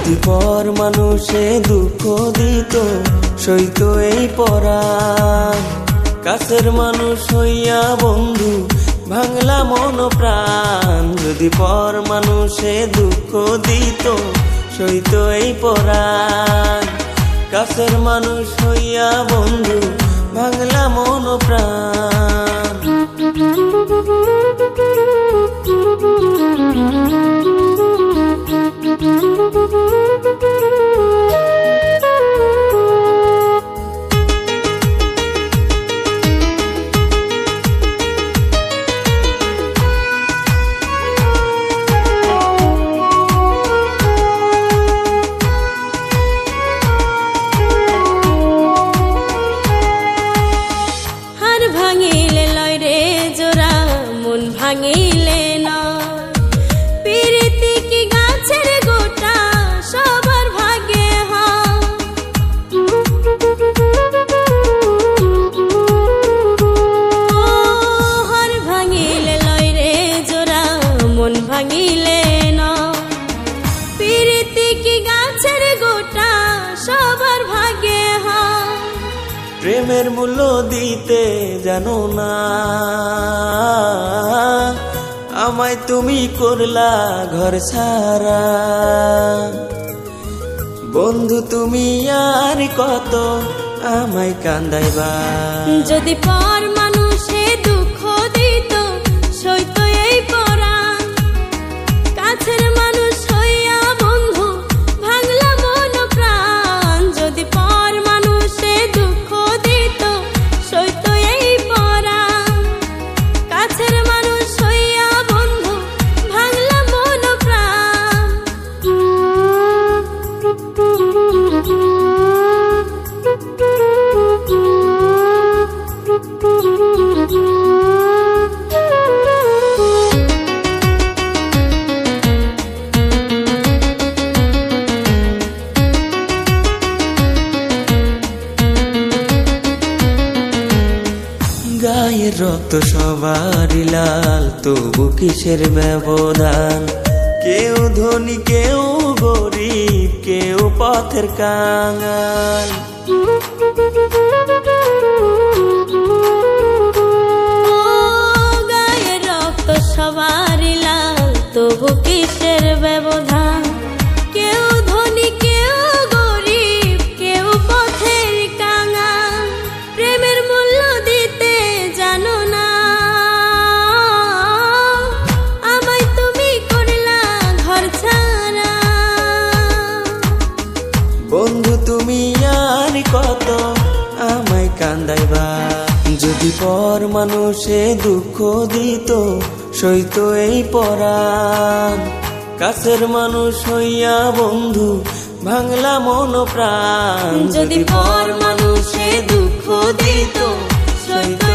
যদি পর মানুষে দুঃখ দিত সইত এই পরাণ। কাছের মানুষ হইয়া বন্ধু ভাঙলা মন প্রাণ। যদি পর মানুষে দুঃখ দিত সইত এই পরাণ। কাছের মানুষ হইয়া বন্ধু ভাঙলা মন প্রাণ। ভাঙিলে না প্রীতি কি গাছের গোটা সবার ভাগ্যে হয়। হার ভাঙিলে লয় রে জোড়া মন ভাঙিলে না প্রীতি কি গাছের গোটা সবার ভাগ্যে হয়। প্রেমের মূল্য দিতে জানো না আমায় তুমি করলা ঘর ছাড়া। বন্ধু তুমি আর কত আমায় কান্দাইবা। যদি পর মানুষে দুঃখ দিত সইত এই পরাণ। কাছের মানুষ হইয়া বন্ধু ভাঙলা মন প্রাণ। যদি পর মানুষে দুঃখ দিত সইত এই পরাণ। কাছের মানুষ হইয়া বন্ধু ভাঙলা মন প্রাণ। গায়ের রক্ত সবারই লাল তবু কিসের ব্যবধান। কেউ ধনী কেউ গরিব কেউ পথের কাঙাল। গায়ের রক্ত সবারই লাল তবু কিসের ব্যবধান। কেউ ধনী কেউ গরিব কেউ পথের কাঙাল। প্রেমের মূল্য দিতে জানো না আমায় তুমি করলা ঘর ছাড়া। বন্ধু তুমি আর কত আমায় কান্দাইবা। যদি পর মানুষে দুঃখ দিত সইত এই পরাণ। কাছের মানুষ হইয়া বন্ধু ভাঙলা মন প্রাণ। যদি পর মানুষে দুঃখ দিত সইত